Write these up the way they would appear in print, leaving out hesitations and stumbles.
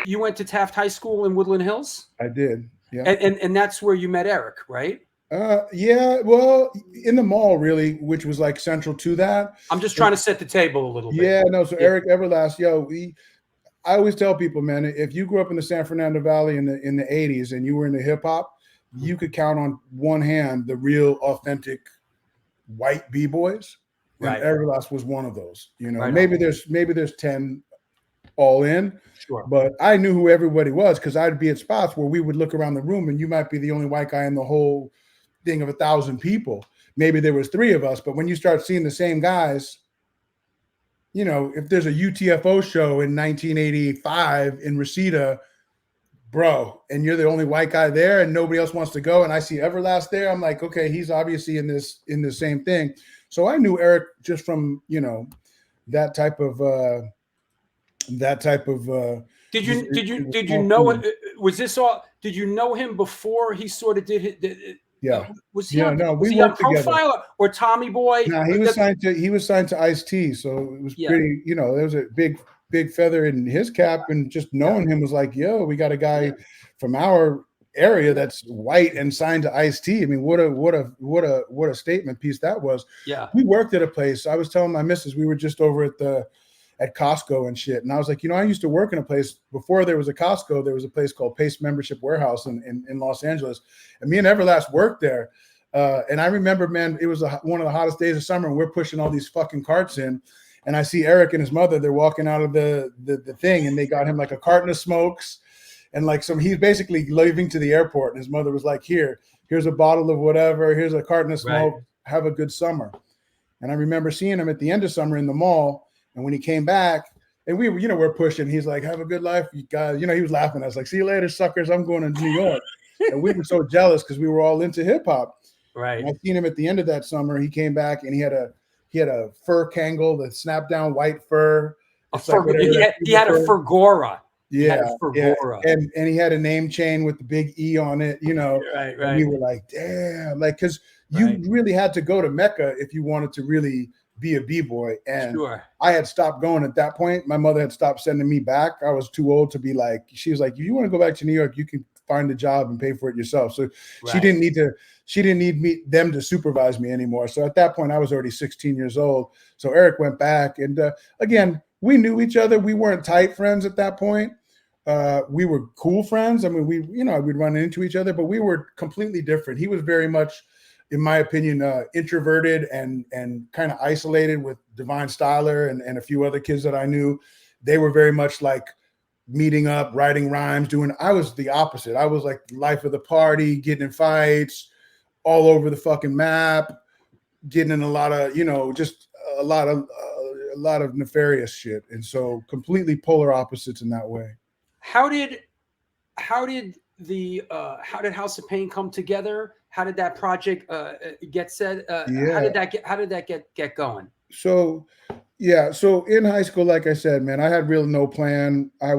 you went to Taft High School in Woodland Hills? I did. Yeah. And that's where you met Eric, right? Yeah, well, in the mall, really, which was like central to that. I'm just trying to set the table a little bit. Yeah, no. So Eric Everlast, I always tell people, man, if you grew up in the San Fernando Valley in the 80s and you were into hip hop, you could count on one hand the real authentic white B-boys. And Right. Everlast was one of those. Right maybe there's 10 all in. Sure. But I knew who everybody was because I'd be at spots where we would look around the room and you might be the only white guy in the whole thing of 1,000 people. Maybe there was 3 of us, but when you start seeing the same guys, if there's a UTFO show in 1985 in Reseda, bro, and you're the only white guy there and nobody else wants to go, and I see Everlast there, I'm like, okay, he's obviously in the same thing. So I knew Eric just from that type of Did you know it? Was this all? Did you know him before he sort of did it? Yeah. Was he? Yeah. On, No, was we he on worked together. Profile or Tommy Boy? No, he was signed to Ice-T, so it was pretty. There was a big feather in his cap, and just knowing him was like, yo, we got a guy from our area that's white and signed to Ice-T. I mean, what a statement piece that was. Yeah. We worked at a place. I was telling my missus, we were just over at Costco and shit. And I was like, I used to work in a place before there was a Costco. There was a place called Pace Membership Warehouse in Los Angeles. And me and Everlast worked there. And I remember, man, it was one of the hottest days of summer, and we're pushing all these fucking carts in. And I see Eric and his mother, they're walking out of the thing, and they got him like a carton of smokes and like he's basically leaving to the airport. And his mother was like, here's a bottle of whatever. Here's a carton of smoke. Right. Have a good summer. And I remember seeing him at the end of summer in the mall. And when he came back, and we're pushing, he's like, have a good life, you guys. He was laughing. I was like, see you later, suckers. I'm going to New York. And we were so jealous because we were all into hip hop. Right. And I seen him at the end of that summer. He came back and he had a fur Kangol, the snap down white fur. He had a Furgora. Yeah. And he had a name chain with the big E on it, Right. And we were like, damn, like, because you really had to go to Mecca if you wanted to really be a B-boy. And sure. I had stopped going at that point. My mother had stopped sending me back. I was too old to be like, she was like, if you want to go back to New York, you can find a job and pay for it yourself. So she didn't need them to supervise me anymore. So at that point, I was already 16 years old. So Eric went back. And again, we knew each other. We weren't tight friends at that point. We were cool friends. I mean, we'd run into each other, but we were completely different. He was very much, in my opinion, introverted and kind of isolated with Divine Styler and a few other kids that I knew. They were very much like meeting up, writing rhymes, I was the opposite. I was like life of the party, getting in fights all over the fucking map, getting in a lot of, just a lot of nefarious shit. And so completely polar opposites in that way. How did House of Pain come together? How did that project get set? How did that get going? So in high school, like I said, man, I had no plan. I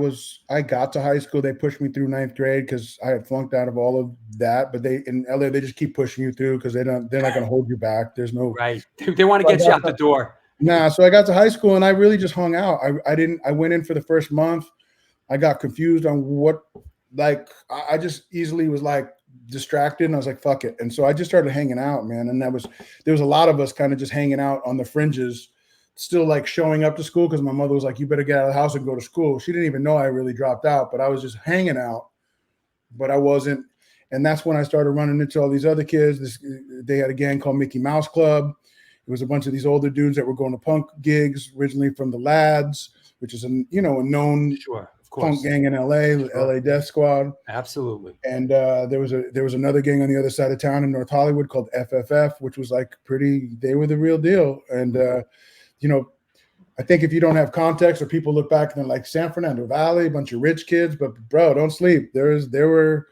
got to high school. They pushed me through 9th grade because I had flunked out of all of that. But in LA, they just keep pushing you through because they're not going to hold you back. There's no right. They want to get you out the door. Nah. So I got to high school and I really just hung out. I went in for the first month. I got confused on what, like, I just easily was like distracted and I was like, fuck it. And so I just started hanging out, man. And there was a lot of us kind of just hanging out on the fringes, still like showing up to school because my mother was like, you better get out of the house and go to school. She didn't even know I really dropped out, but I was just hanging out, but I wasn't. And that's when I started running into all these other kids. They had a gang called Mickey Mouse Club. It was a bunch of these older dudes that were going to punk gigs, originally from the Lads, which is a known punk gang in LA, LA Death Squad. Absolutely. And there was another gang on the other side of town in North Hollywood called FFF, which was like they were the real deal. And I think if you don't have context or people look back and they're like San Fernando Valley, a bunch of rich kids, but bro, don't sleep. There were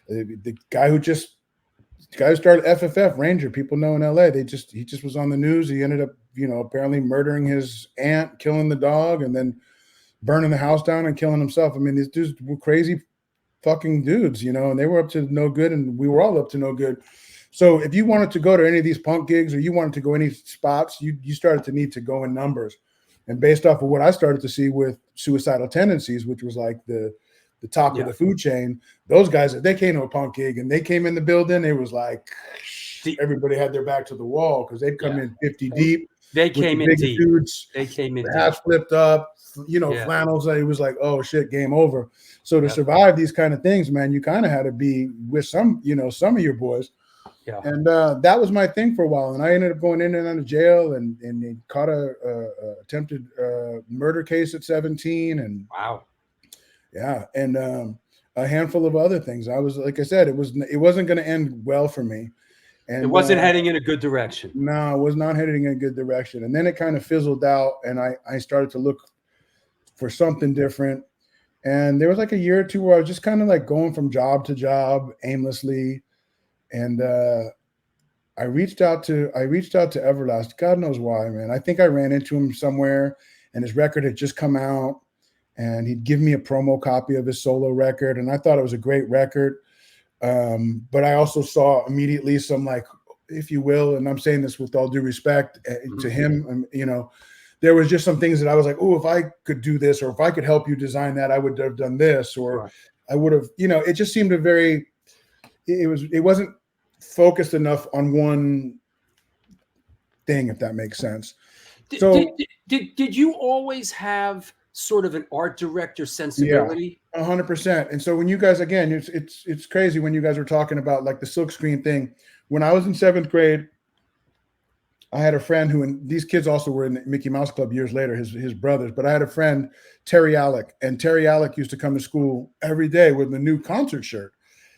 the guy who started FFF, Ranger, people know in LA. He just was on the news. He ended up, apparently murdering his aunt, killing the dog, and then burning the house down and killing himself. I mean, these dudes were crazy fucking dudes, and they were up to no good, and we were all up to no good. So if you wanted to go to any of these punk gigs or you wanted to go any spots, you started to need to go in numbers. And based off of what I started to see with Suicidal Tendencies, which was like the the top of the food chain. Those guys, if they came to a punk gig and they came in the building, it was like everybody had their back to the wall because they'd come in 50 deep. They came in deep. Dudes, they came in deep. Hats flipped up, flannels. It was like, oh shit, game over. So to survive these kind of things, man, you kind of had to be with some of your boys. Yeah. And that was my thing for a while. And I ended up going in and out of jail and caught a attempted murder case at 17. And wow. Yeah. And a handful of other things. I was, like I said, it wasn't going to end well for me. And it wasn't heading in a good direction. No, it was not heading in a good direction. And then it kind of fizzled out, and I started to look for something different. And there was like a year or two where I was just kind of like going from job to job aimlessly. And I reached out to Everlast. God knows why, man. I think I ran into him somewhere, and his record had just come out, and he'd give me a promo copy of his solo record, and I thought it was a great record. But I also saw immediately some, like, if you will, and I'm saying this with all due respect to him, there was just some things that I was like, oh, if I could do this, or if I could help you design that, I would have done this, or I would have, it just seemed it wasn't focused enough on one thing, if that makes sense. Did you always have sort of an art director sensibility? Yeah, 100%. And so when you guys, again, it's crazy when you guys were talking about like the silkscreen thing. When I was in 7th grade, I had a friend and these kids also were in the Mickey Mouse Club years later, his brothers, but I had a friend, Terry Alec, and Terry Alec used to come to school every day with a new concert shirt.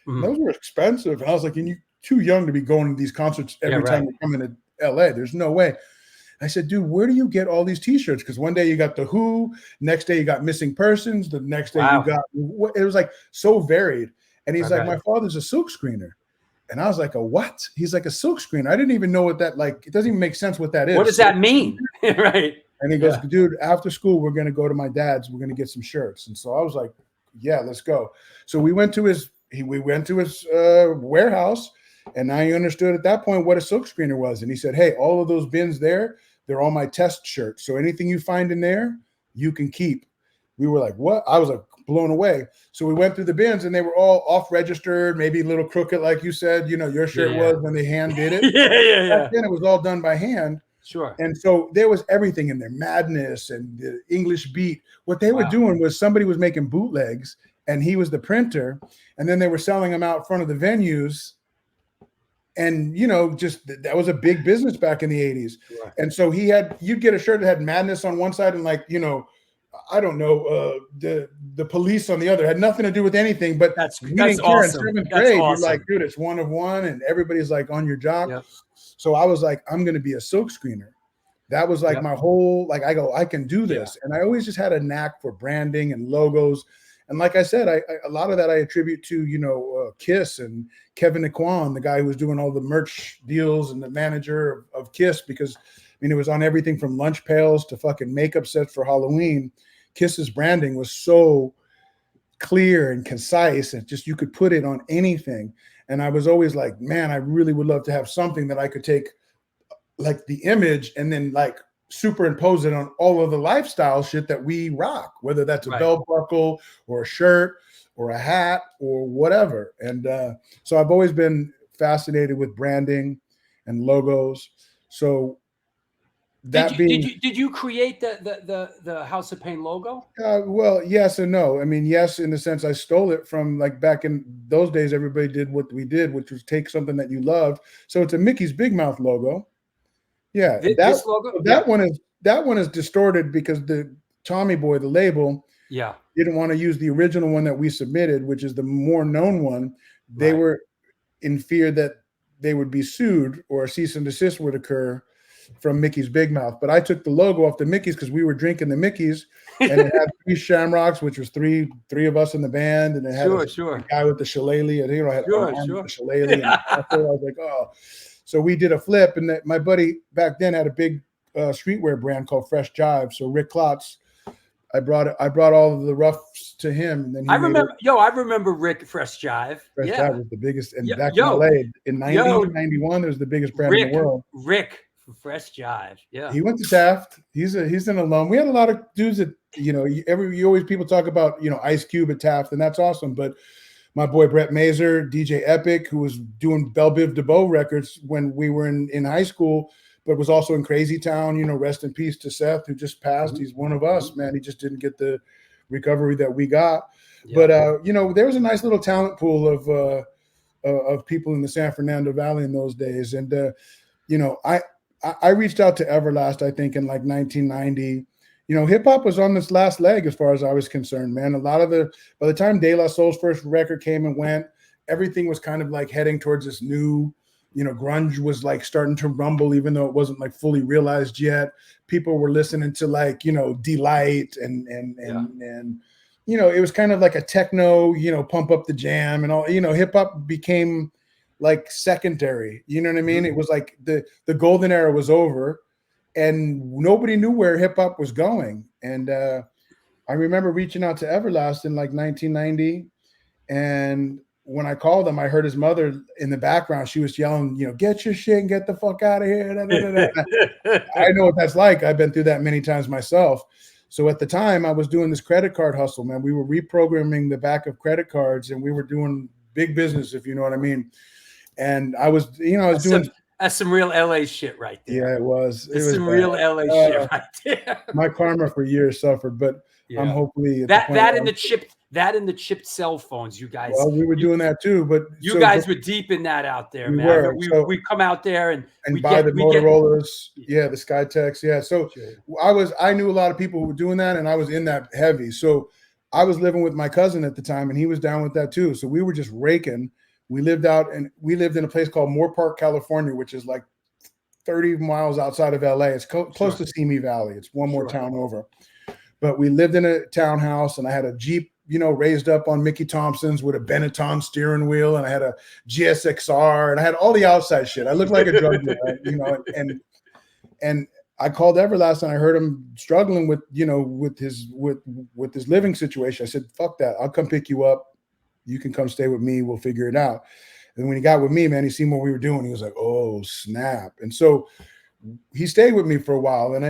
Those were expensive. And I was like, you're too young to be going to these concerts every time you come into LA. There's no way. I said, dude, where do you get all these t-shirts? Because one day you got The Who, next day you got Missing Persons, the next day you got, it was like so varied. And he's like, my father's a silk screener. And I was like, a what? He's like, a silk screener. I didn't even know what that, like, it doesn't even make sense what that is. What does that mean? Right. And he goes, dude, after school, we're going to go to my dad's. We're going to get some shirts. And so I was like, yeah, let's go. So we went to his warehouse, and I understood at that point what a silk screener was. And he said, hey, all of those bins there, they're all my test shirts. So anything you find in there, you can keep. We were like, what? I was like blown away. So we went through the bins, and they were all off-registered, maybe a little crooked, like you said, your shirt was when they hand did it. Back then it was all done by hand. Sure. And so there was everything in there, Madness and the English Beat. What they were doing was somebody was making bootlegs, and he was the printer, and then they were selling them out front of the venues. And, just that was a big business back in the 80s. Right. And so you'd get a shirt that had Madness on one side and I don't know, the Police on the other. It had nothing to do with anything, but that's didn't care. awesome. In 7th grade, you're like, dude, it's one of one, and everybody's like on your job. Yep. So I was like, I'm going to be a silk screener. That was like my whole, like, I can do this. And I always just had a knack for branding and logos. And like I said, a lot of that I attribute to, Kiss and Kevin Aquan, the guy who was doing all the merch deals and the manager of Kiss, because, it was on everything from lunch pails to fucking makeup sets for Halloween. Kiss's branding was so clear and concise, and just you could put it on anything. And I was always like, man, I really would love to have something that I could take, like, the image and then like superimpose it on all of the lifestyle shit that we rock, whether that's a belt buckle or a shirt or a hat or whatever. And so I've always been fascinated with branding and logos. So did you create the House of Pain logo? Well, yes and no. Yes, in the sense I stole it from, like, back in those days, everybody did what we did, which was take something that you loved. So it's a Mickey's Big Mouth logo. Yeah, this logo. That one is distorted because the Tommy Boy, the label, didn't want to use the original one that we submitted, which is the more known one. They were in fear that they would be sued or a cease and desist would occur from Mickey's Big Mouth. But I took the logo off the Mickey's because we were drinking the Mickey's, and it had 3 shamrocks, which was three of us in the band, and it had a guy with the shillelagh, and had the shillelagh. And I was like, oh. So we did a flip, and my buddy back then had a big streetwear brand called Fresh Jive. So Rick Klotz, I brought all of the roughs to him. And then I remember Rick Fresh Jive. Fresh Jive was the biggest, and back in LA in 90, 91, it was the biggest brand in the world. Rick Fresh Jive. Yeah. He went to Taft. He's an alum. We had a lot of dudes that, you know, you always people talk about, you know, Ice Cube at Taft, and that's awesome. But my boy Brett Mazer, DJ Epic, who was doing Belle Biv DeVoe records when we were in high school, but was also in Crazy Town. You know, rest in peace to Seth, who just passed. He's one of us, man. He just didn't get the recovery that we got. Yeah. But you know, there was a nice little talent pool of people in the San Fernando Valley in those days. And you know, I reached out to Everlast, I think, in like 1990. You know, hip hop was on this last leg as far as I was concerned, man. A lot of by the time De La Soul's first record came and went, everything was kind of like heading towards this new, you know, grunge was like starting to rumble, even though it wasn't like fully realized yet. People were listening to like, you know, Delight and you know, it was kind of like a techno, you know, pump up the jam and all, you know, hip hop became like secondary, you know what I mean? It was like the golden era was over. And nobody knew where hip hop was going. And I remember reaching out to Everlast in like 1990. And when I called him, I heard his mother in the background. She was yelling, you know, get your shit and get the fuck out of here. I know what that's like. I've been through that many times myself. So at the time, I was doing this credit card hustle, man. We were reprogramming the back of credit cards, and we were doing big business, if you know what I mean. And I was, you know, I was doing. That's some real LA shit right there. Yeah, it was. It's some real LA shit right there. My karma for years suffered, but I'm hopefully that in the chipped cell phones, you guys. Well, we were doing that too, but you guys were deep in that out there, man. We come out there and buy the Motorola's, the Skytex, So I knew a lot of people who were doing that, and I was in that heavy. So I was living with my cousin at the time, and he was down with that too. So we were just raking. We lived in a place called Moore Park, California, which is like 30 miles outside of LA. It's close to Simi Valley. It's one more town over. But we lived in a townhouse, and I had a Jeep, you know, raised up on Mickey Thompson's with a Benetton steering wheel, and I had a GSXR, and I had all the outside shit. I looked like a drug dealer, you know, and I called Everlast, and I heard him struggling with, you know, with his living situation. I said, fuck that. I'll come pick you up. You can come stay with me. We'll figure it out. And when he got with me, man, he seen what we were doing. He was like, oh, snap. And so he stayed with me for a while. And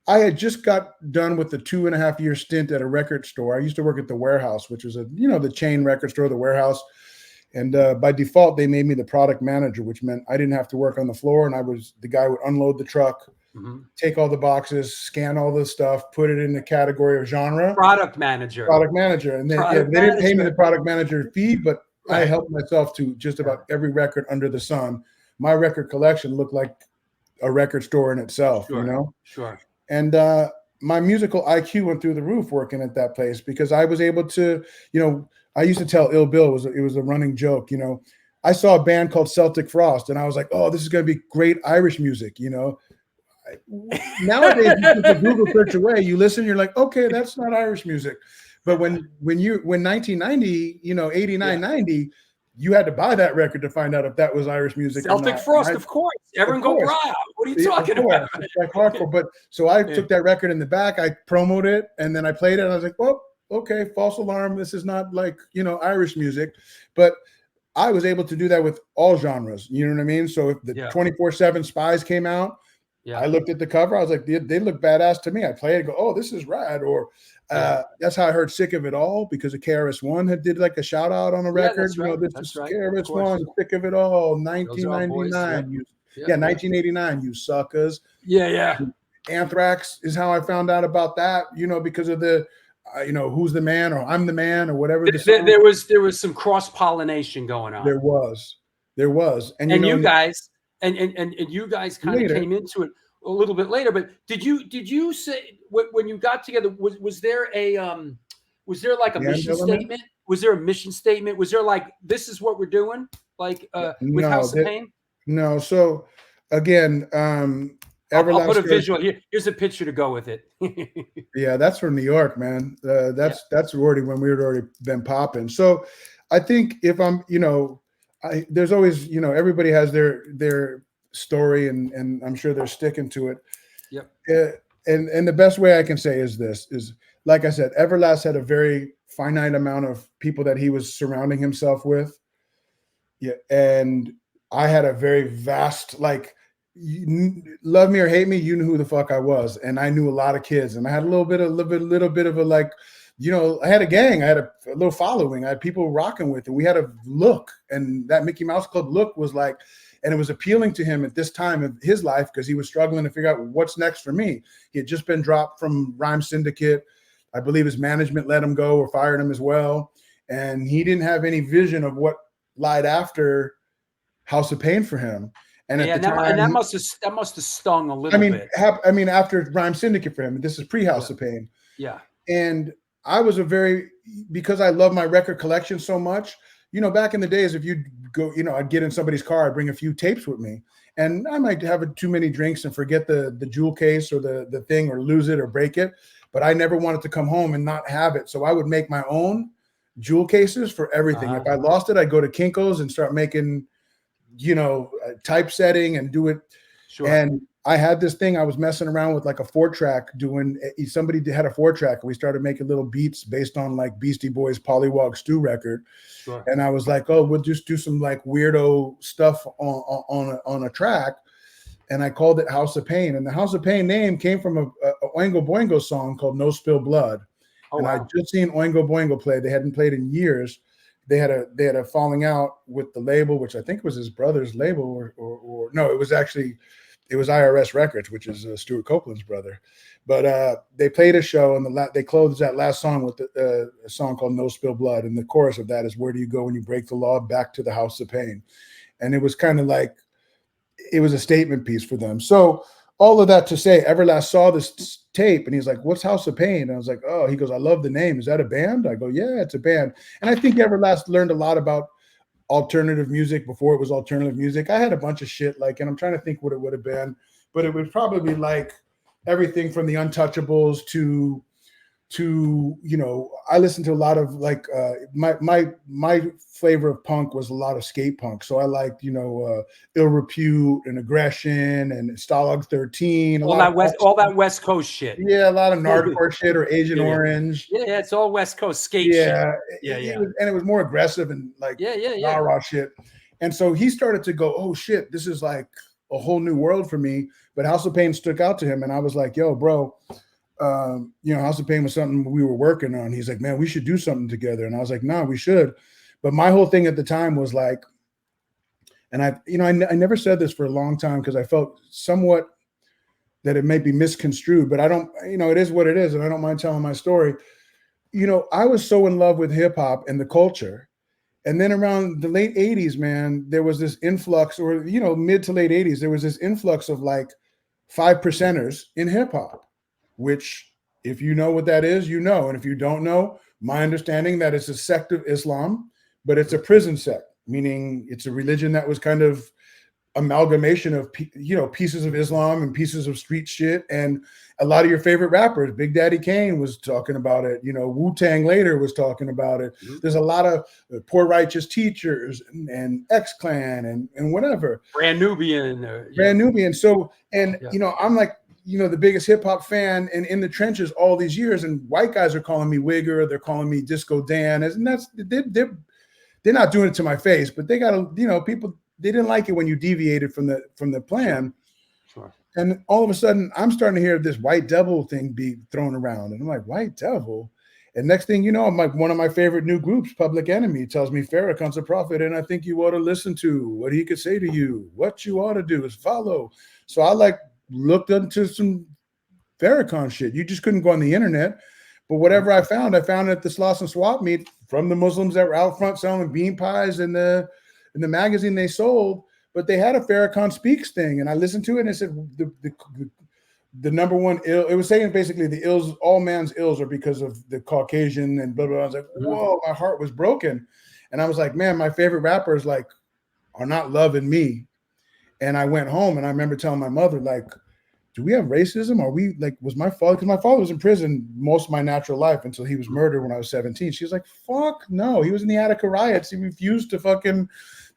I had just got done with the 2.5-year stint at a record store. I used to work at the Warehouse, which was the chain record store, the Warehouse. And by default, they made me the product manager, which meant I didn't have to work on the floor. And I was the guy who would unload the truck, take all the boxes, scan all the stuff, put it in the category of genre. Product manager. And then they didn't pay me the product manager fee, but I helped myself to just about every record under the sun. My record collection looked like a record store in itself, you know? Sure. And my musical IQ went through the roof working at that place because I was able to, you know, I used to tell Ill Bill, it was a running joke, you know. I saw a band called Celtic Frost, and I was like, oh, this is going to be great Irish music, you know. Nowadays, you put the Google search away, you listen, you're like, okay, that's not Irish music. But when 1990, you know, 89, 90, you had to buy that record to find out if that was Irish music. Celtic Frost, of course. Everyone go Brian. What are you talking about? It's like hardcore. But so I took that record in the back, I promoted it, and then I played it, and I was like, well, okay, false alarm. This is not like, you know, Irish music. But I was able to do that with all genres. You know what I mean? So if the 24/7 Spies came out, I looked at the cover. I was like, they look badass to me. I play it and go, oh, this is rad. Or that's how I heard Sick of It All, because of KRS-One had did like a shout out on a record. You know, this is KRS-One, Sick of It All, 1999. 1989, you suckers. Yeah. Anthrax is how I found out about that, you know, because of the you know, Who's the Man or I'm the Man or whatever. There was some cross pollination going on. There was, and you guys kind of came into it a little bit later. But did you say when you got together, was there like a mission statement? Was there a mission statement? Was there like, this is what we're doing, like with House of Pain? No. So again, I'll put a visual here. Here's a picture to go with it. Yeah, that's from New York, man. That's already when we had already been popping. So I think if I'm, you know, there's always, you know, everybody has their story, and I'm sure they're sticking to it. Yep. And the best way I can say is this is, like I said, Everlast had a very finite amount of people that he was surrounding himself with. Yeah, and I had a very vast, like, love me or hate me, you knew who the fuck I was, and I knew a lot of kids, and I had a little bit of a like, I had a gang, I had a little following, I had people rocking with, and we had a look, and that Mickey Mouse Club look was like, and it was appealing to him at this time of his life because he was struggling to figure out what's next for me. He had just been dropped from Rhyme Syndicate. I believe his management let him go or fired him as well, and he didn't have any vision of what lied after House of Pain for him. And at the time, that must have stung a little bit. After Rhyme Syndicate for him, this is pre-House of Pain. Yeah. And I was because I love my record collection so much, back in the days, if you go, I'd get in somebody's car, I'd bring a few tapes with me, and I might have too many drinks and forget the jewel case or the thing, or lose it or break it. But I never wanted to come home and not have it. So I would make my own jewel cases for everything. If I lost it, I'd go to Kinko's and start making, typesetting and do it. Sure. And I had this thing, I was messing around with like a 4-track somebody had a 4-track, and we started making little beats based on like Beastie Boys' Pollywog Stew record. Sure. And I was like, oh, we'll just do some like weirdo stuff on a track. And I called it House of Pain. And the House of Pain name came from a Oingo Boingo song called No Spill Blood. Oh, and wow. I'd just seen Oingo Boingo play. They hadn't played in years. They had a falling out with the label, which I think was his brother's label, or no, it was IRS Records, which is Stuart Copeland's brother. But they played a show, and they closed that last song with a song called No Spill Blood. And the chorus of that is, where do you go when you break the law? Back to the House of Pain. And it was kind of like, it was a statement piece for them. So all of that to say, Everlast saw this tape and he's like, what's House of Pain? And I was like, oh, he goes, I love the name. Is that a band? I go, yeah, it's a band. And I think Everlast learned a lot about alternative music before it was alternative music. I had a bunch of shit and I'm trying to think what it would have been, but it would probably like everything from the Untouchables to I listened to a lot of like my flavor of punk was a lot of skate punk. So I liked, Ill Repute and Aggression and Stalag 13. All that West Coast shit. Yeah, a lot of Nardcore shit or Agent Orange. Yeah, it's all West Coast skate shit. And it was more aggressive and like rah shit. And so he started to go, oh shit, this is like a whole new world for me. But House of Pain stuck out to him. And I was like, yo, bro, House of Pain was something we were working on. He's like, man, we should do something together. And I was like, no, we should. But my whole thing at the time was like, and I never said this for a long time because I felt somewhat that it may be misconstrued, but I don't, it is what it is. And I don't mind telling my story. I was so in love with hip hop and the culture. And then around the late 80s, man, there was this influx, or, mid to late 80s, there was this influx of like 5%ers in hip hop. Which, if you know what that is, And if you don't know, my understanding that it's a sect of Islam, but it's a prison sect, meaning it's a religion that was kind of amalgamation of, pieces of Islam and pieces of street shit. And a lot of your favorite rappers, Big Daddy Kane was talking about it. Wu-Tang later was talking about it. Mm-hmm. There's a lot of Poor Righteous Teachers and X-Clan and whatever. Brand Nubian. So, I'm like, the biggest hip hop fan and in the trenches all these years, and white guys are calling me Wigger, they're calling me Disco Dan, and they're not doing it to my face, but they got people, they didn't like it when you deviated from the plan. Sure. And all of a sudden I'm starting to hear this white devil thing be thrown around, and I'm like, white devil? And next thing you know, I'm like, one of my favorite new groups, Public Enemy, tells me Farrakhan's a prophet, and I think you ought to listen to what he could say to you. What you ought to do is follow. So I looked into some Farrakhan shit. You just couldn't go on the internet. But whatever I found at the Sloss and Swap meet from the Muslims that were out front selling bean pies in the magazine they sold. But they had a Farrakhan Speaks thing, and I listened to it, and it said the number one ill. It was saying basically the ills, all man's ills, are because of the Caucasian and blah blah. I was like, whoa, my heart was broken, and I was like, man, my favorite rappers are not loving me. And I went home, and I remember telling my mother, do we have racism? Are we was my father, because my father was in prison most of my natural life until he was murdered when I was 17. She was like, fuck no. He was in the Attica riots. He refused to fucking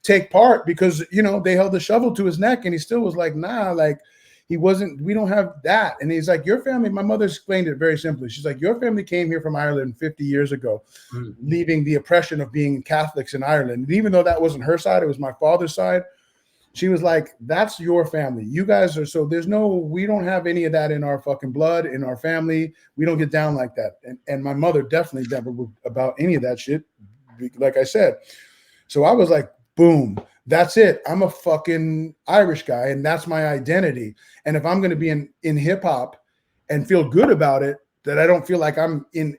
take part because, they held the shovel to his neck, and he still was like, nah, he wasn't, we don't have that. And he's like, your family, my mother explained it very simply. She's like, your family came here from Ireland 50 years ago, leaving the oppression of being Catholics in Ireland. And even though that wasn't her side, it was my father's side. She was like, that's your family. You guys are, so we don't have any of that in our fucking blood, in our family. We don't get down like that. And my mother definitely never would about any of that shit, like I said. So I was like, boom, that's it. I'm a fucking Irish guy, and that's my identity. And if I'm going to be in hip hop and feel good about it, that I don't feel like I'm in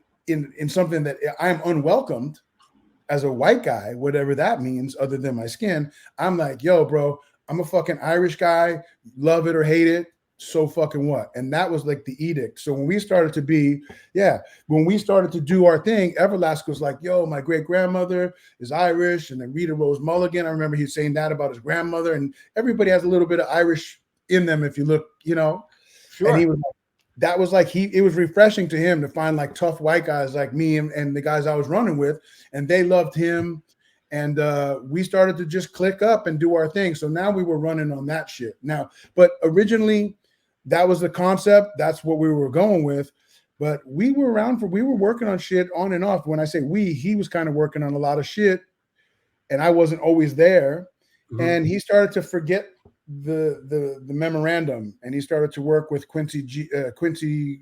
something that I'm unwelcomed as a white guy, whatever that means, other than my skin, I'm like, yo, bro, I'm a fucking Irish guy, love it or hate it, so fucking what? And that was like the edict. So when we started to do our thing, Everlast was like, yo, my great grandmother is Irish, and then Rita Rose Mulligan, I remember he saying that about his grandmother, and everybody has a little bit of Irish in them if you look, Sure. And he was like, that was like it was refreshing to him to find like tough white guys like me and the guys I was running with, and they loved him, and we started to just click up and do our thing. So now we were running on that shit. Now, but originally that was the concept. That's what we were going with. But we were working on shit on and off. When I say he was kind of working on a lot of shit, and I wasn't always there. Mm-hmm. And he started to forget the memorandum, and he started to work with Quincy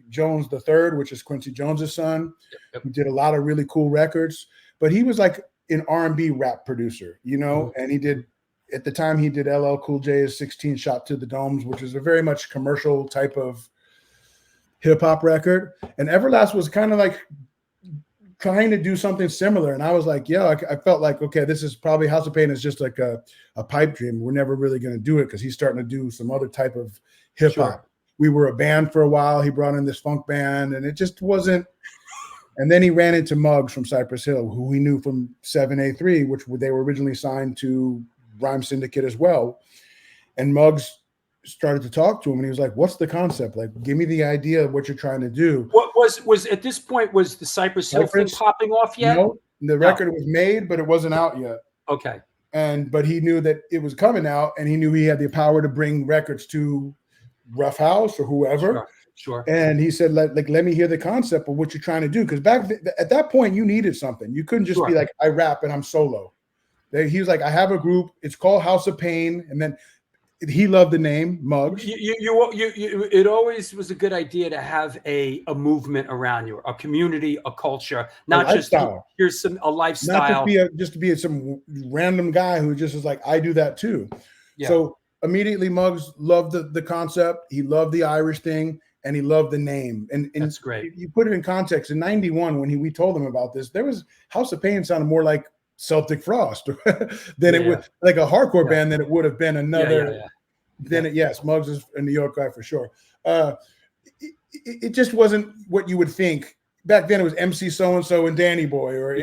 Jones III, which is Quincy Jones's son. Yep. He did a lot of really cool records, but he was like an R&B rap producer, mm-hmm. And he did, at the time, he did LL Cool J's 16 Shot to the Domes, which is a very much commercial type of hip hop record. And Everlast was kind of like trying to do something similar. And I was like, yeah, I felt like, okay, this is probably House of Pain is just like a pipe dream. We're never really going to do it because he's starting to do some other type of hip hop. Sure. We were a band for a while. He brought in this funk band, and it just wasn't. And then he ran into Muggs from Cypress Hill, who we knew from 7A3, which they were originally signed to Rhyme Syndicate as well. And Muggs started to talk to him, and he was like, what's the concept? Like, give me the idea of what you're trying to do. What was at this point, was the Cypress Hill thing popping off yet? No, the record was made, but it wasn't out yet. Okay. But he knew that it was coming out, and he knew he had the power to bring records to Rough House or whoever. Sure. And he said, let me hear the concept of what you're trying to do. Because at that point, you needed something. You couldn't just be like, I rap and I'm solo. He was like, I have a group. It's called House of Pain. And then he loved the name Muggs. It always was a good idea to have a movement around you, a community, a culture, not just here's a lifestyle. Not just to be some random guy who just is like, I do that too. Yeah. So immediately Muggs loved the concept. He loved the Irish thing, and he loved the name. And that's great. You put it in context. In '91, when we told him about this, there was House of Pain sounded more like Celtic Frost than it would, like a hardcore band, than it would have been another. Yes, Muggs is a New York guy for sure. It just wasn't what you would think. Back then it was MC so-and-so and Danny Boy, or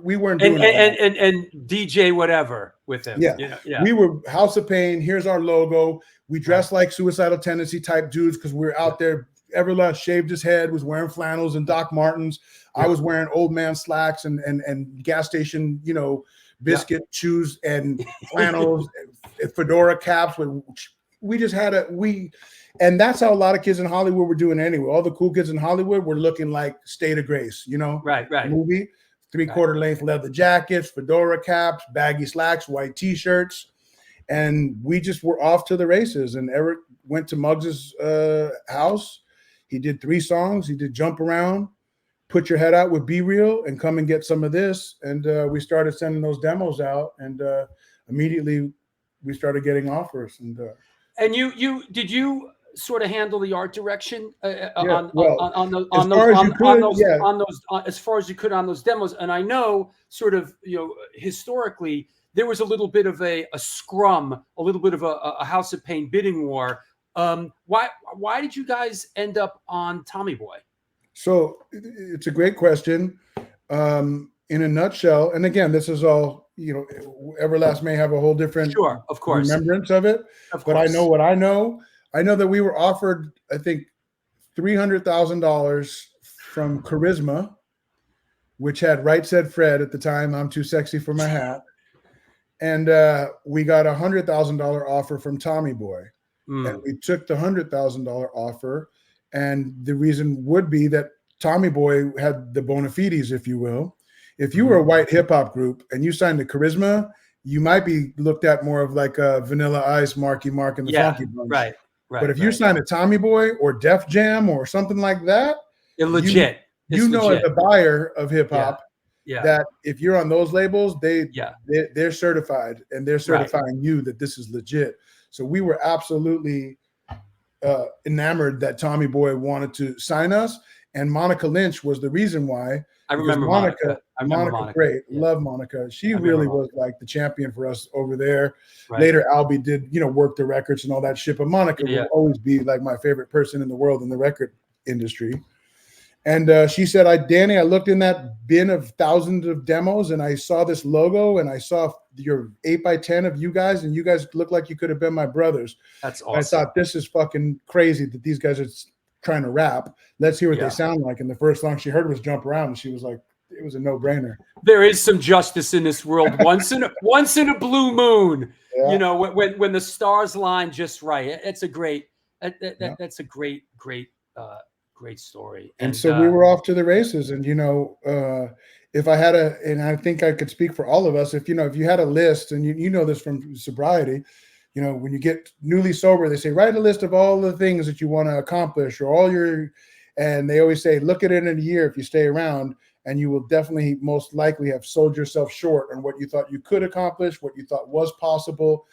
we weren't doing and DJ whatever with him. Yeah. We were House of Pain. Here's our logo. We dressed like Suicidal Tendency type dudes because we were out there. Everlast shaved his head, was wearing flannels and Doc Martens. I was wearing old man slacks and gas station, biscuit shoes and flannels, and fedora caps. We just had and that's how a lot of kids in Hollywood were doing anyway. All the cool kids in Hollywood were looking like State of Grace, right. Movie, 3/4 length leather jackets, fedora caps, baggy slacks, white t-shirts. And we just were off to the races. And Eric went to Muggs's house. He did 3 songs. He did Jump Around, Put Your Head Out with Be Real, and Come and Get Some of This. And we started sending those demos out, and immediately we started getting offers. And did you sort of handle the art direction as far as you could on those demos? And I know sort of, historically, there was a little bit of a scrum, a little bit of a House of Pain bidding war. Why did you guys end up on Tommy Boy? So it's a great question. In a nutshell, and again, this is all, Everlast may have a whole different remembrance of it. But I know what I know. I know that we were offered, I think, $300,000 from Charisma, which had Right Said Fred at the time, I'm Too Sexy for My Hat. And we got $100,000 offer from Tommy Boy. And we took the $100,000 offer. And the reason would be that Tommy Boy had the bona fides, if you will. If you were a white hip hop group and you signed to Charisma, you might be looked at more of like a Vanilla Ice, Marky Mark, and the Funky Bunch. Right. But if you're signed to Tommy Boy or Def Jam or something like that, it's legit. You know, as a buyer of hip hop, that if you're on those labels, they're certified, and they're certifying you that this is legit. So we were absolutely enamored that Tommy Boy wanted to sign us, and Monica Lynch was the reason why. I remember Monica. Monica, great. Yeah. Love Monica. She really was like the champion for us over there. Right. Later, Albie did, work the records and all that shit. But Monica will always be like my favorite person in the world in the record industry. And she said, Danny, I looked in that bin of thousands of demos and I saw this logo and I saw your 8x10 of you guys, and you guys look like you could have been my brothers. That's awesome. I thought, this is fucking crazy that these guys are trying to rap. Let's hear what they sound like. And the first song she heard was Jump Around, and she was like, it was a no-brainer. There is some justice in this world. Once in a blue moon, when the stars line just right. It's a great. That's a great story. And so we were off to the races. And if I had and I think I could speak for all of us, if you had a list, and you know this from sobriety. When you get newly sober, they say, write a list of all the things that you want to accomplish and they always say, look at it in a year if you stay around, and you will definitely most likely have sold yourself short on what you thought you could accomplish, what you thought was possible.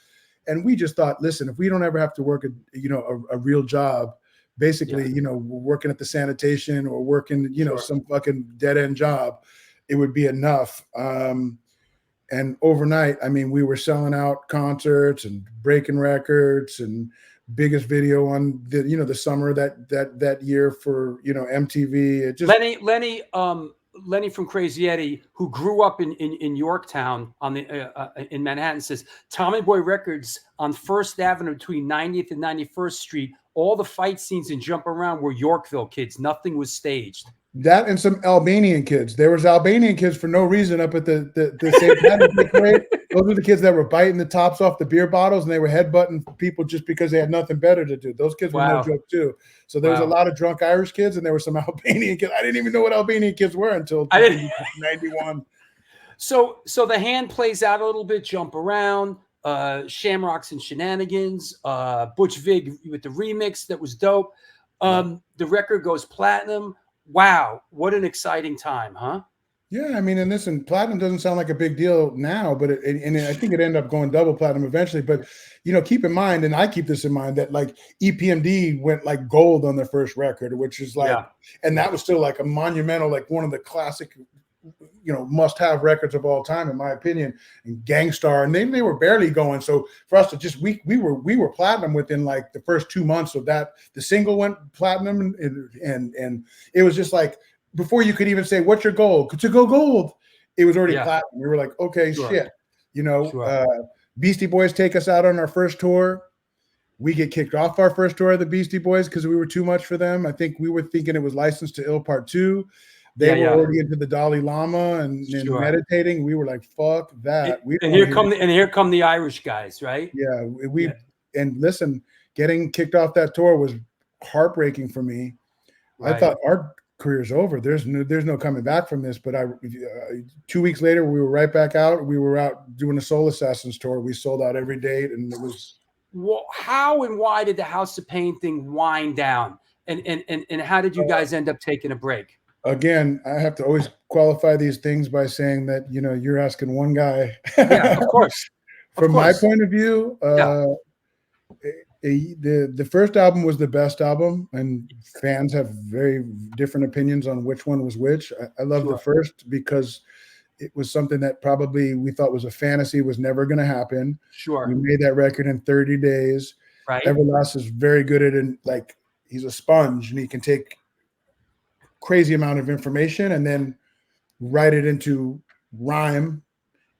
And we just thought, listen, if we don't ever have to work a real job, basically, working at the sanitation or working, some fucking dead end job, it would be enough. And overnight, I mean, we were selling out concerts and breaking records, and biggest video on the summer that year for MTV. It just Lenny from Crazy Eddie, who grew up in Yorktown in Manhattan, says Tommy Boy Records on First Avenue between 90th and 91st Street. All the fight scenes and jump around were Yorkville kids. Nothing was staged. That and some Albanian kids. There was Albanian kids for no reason up at the St. Patrick's Parade. Those were the kids that were biting the tops off the beer bottles, and they were headbutting people just because they had nothing better to do. Those kids were no joke too. So there was a lot of drunk Irish kids, and there were some Albanian kids. I didn't even know what Albanian kids were until 91. So the hand plays out a little bit, jump around, Shamrocks and Shenanigans, Butch Vig with the remix that was dope. The record goes platinum. Wow, what an exciting time, huh? Yeah, I mean, and listen, platinum doesn't sound like a big deal now, but I think it ended up going double platinum eventually. But keep in mind, and I keep this in mind, that like EPMD went like gold on their first record, which is like, and that was still like a monumental, like one of the classic, must-have records of all time, in my opinion. And Gangstar, and they were barely going. So for us to just we were platinum within like the first 2 months of that. The single went platinum, and it was just like, before you could even say, what's your goal? To go gold, it was already platinum. We were like, okay, shit. Beastie Boys take us out on our first tour. We get kicked off our first tour of the Beastie Boys because we were too much for them. I think we were thinking it was Licensed to Ill Part 2. They were already into the Dalai Lama and meditating. We were like, fuck that. Here come the Irish guys, right? Yeah, and listen, getting kicked off that tour was heartbreaking for me. Right. I thought our career's over. There's no coming back from this. But 2 weeks later, we were right back out. We were out doing a Soul Assassins tour. We sold out every date, and it was. Well, how and why did the House of Pain thing wind down? And how did you guys end up taking a break? Again, I have to always qualify these things by saying that, you're asking one guy. Yeah, of course. From my point of view, the first album was the best album, and fans have very different opinions on which one was which. I love the first because it was something that probably we thought was a fantasy, was never going to happen. Sure. We made that record in 30 days. Right. Everlast is very good at it. Like, he's a sponge, and he can take crazy amount of information and then write it into rhyme,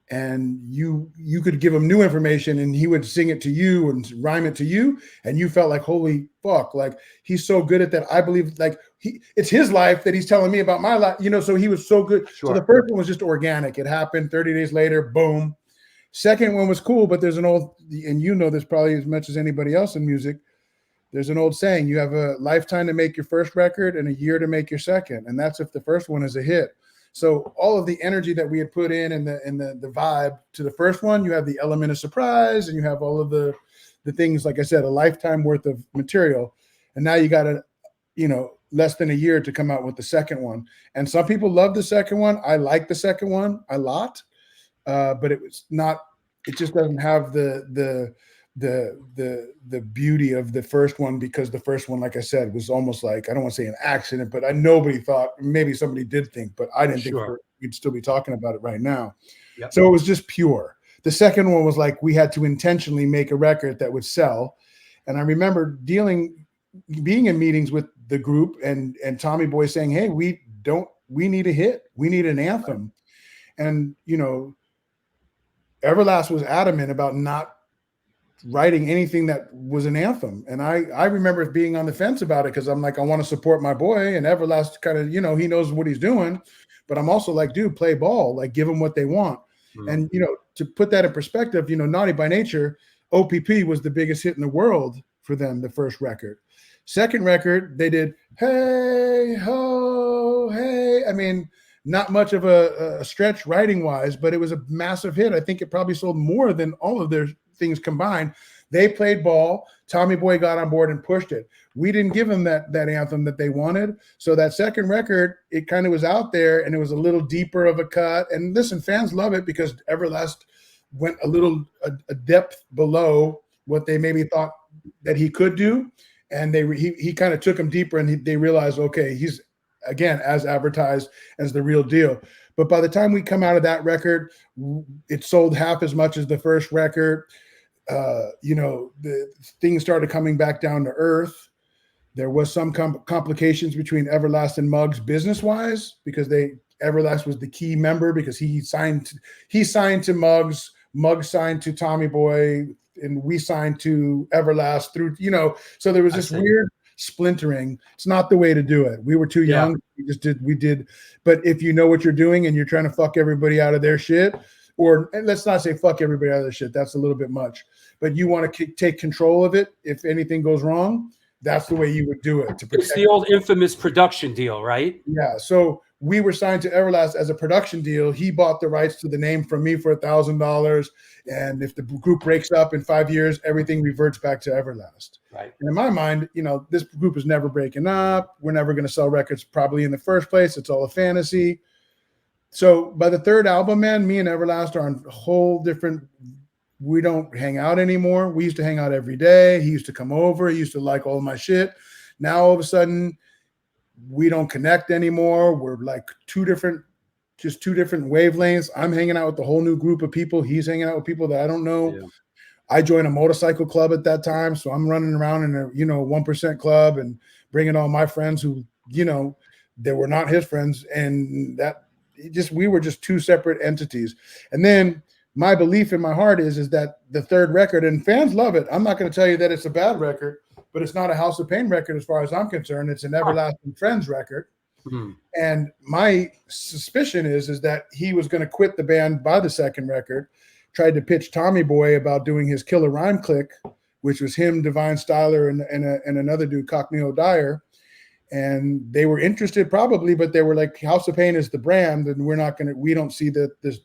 and you could give him new information and he would sing it to you and rhyme it to you, and you felt like, holy fuck, like, he's so good at that. I believe like it's his life that he's telling me about my life, so he was so good. Sure. So the first one was just organic. It happened. 30 days later, boom. Second one was cool, but there's an old, and this probably as much as anybody else in music, there's an old saying, you have a lifetime to make your first record and a year to make your second. And that's if the first one is a hit. So all of the energy that we had put in and the vibe to the first one, you have the element of surprise, and you have all of the things, like I said, a lifetime worth of material. And now you got to, less than a year to come out with the second one. And some people love the second one. I like the second one a lot, but it just doesn't have the beauty of the first one, because the first one, like I said, was almost like, I don't want to say an accident, but nobody thought, maybe somebody did think, but I didn't think we'd still be talking about it right now. Yep. So it was just pure. The second one was like, we had to intentionally make a record that would sell. And I remember being in meetings with the group and Tommy Boy saying, hey, we need a hit. We need an anthem. And, Everlast was adamant about not writing anything that was an anthem. And I remember being on the fence about it, because I'm like, I want to support my boy, and Everlast kind of, he knows what he's doing, but I'm also like, dude, play ball, like give them what they want. And, to put that in perspective, Naughty by Nature, OPP was the biggest hit in the world for them, the first record. Second record, they did, hey, ho, hey. I mean, not much of a stretch writing wise, but it was a massive hit. I think it probably sold more than all of their things combined. They played ball. Tommy Boy got on board and pushed it. We didn't give them that anthem that they wanted. So that second record, it kind of was out there, and it was a little deeper of a cut. And listen, fans love it because Everlast went a depth below what they maybe thought that he could do. And he kind of took them deeper, and they realized, okay, he's, again, as advertised as the real deal. But by the time we come out of that record, it sold half as much as the first record. The things started coming back down to earth. There was some complications between Everlast and Muggs business-wise, because Everlast was the key member, because he signed to Muggs, Muggs signed to Tommy Boy, and we signed to Everlast through, so there was this weird splintering. It's not the way to do it. We were too young. We did. But if you know what you're doing and you're trying to fuck everybody out of their shit, or let's not say fuck everybody out of their shit, that's a little bit much, but you want to take control of it. If anything goes wrong, that's the way you would do it. It's the old infamous production deal, right? Yeah. So we were signed to Everlast as a production deal. He bought the rights to the name from me for $1,000. And if the group breaks up in 5 years, everything reverts back to Everlast. Right. And in my mind, this group is never breaking up. We're never going to sell records probably in the first place. It's all a fantasy. So by the third album, man, me and Everlast are on a whole different. We don't hang out anymore. We used to hang out every day. He used to come over. He used to like all of my shit. Now all of a sudden, we don't connect anymore. We're like two different wavelengths. I'm hanging out with a whole new group of people. He's hanging out with people that I don't know. Yeah. I joined a motorcycle club at that time, so I'm running around in a 1% club and bringing all my friends who they were not his friends, and we were just two separate entities. And then my belief in my heart is that the third record, and fans love it. I'm not going to tell you that it's a bad record, but it's not a House of Pain record as far as I'm concerned. It's an Everlasting Friends record. Mm-hmm. And my suspicion is that he was going to quit the band by the second record, tried to pitch Tommy Boy about doing his Killer Rhyme Click, which was him, Divine Styler, and another dude, Cockney O'Dyer. And they were interested probably, but they were like, House of Pain is the brand, and we don't see that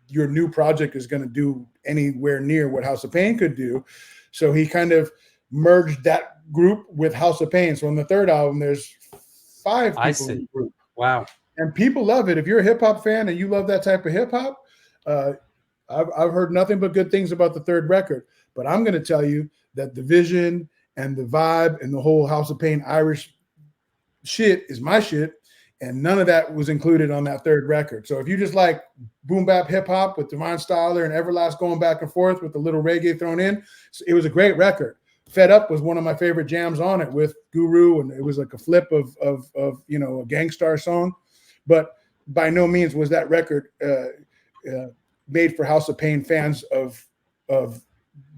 your new project is going to do anywhere near what House of Pain could do. So he kind of merged that group with House of Pain. So on the third album, there's 5 people in the group. Wow. And people love it. If you're a hip hop fan and you love that type of hip hop, I've heard nothing but good things about the third record. But I'm going to tell you that the vision and the vibe and the whole House of Pain Irish shit is my shit. And none of that was included on that third record. So if you just like boom bap hip hop with Divine Styler and Everlast going back and forth with a little reggae thrown in, it was a great record. Fed Up was one of my favorite jams on it with Guru, and it was like a flip of a Gangstar song. But by no means was that record made for House of Pain fans of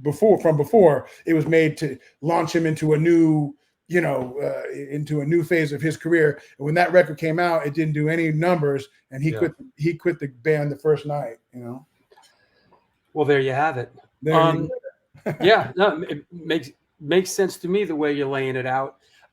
before. It was made to launch him into a new phase of his career. And when that record came out, it didn't do any numbers, and he quit the band the first night. Well, there you have it. Yeah, no, it makes sense to me the way you're laying it out.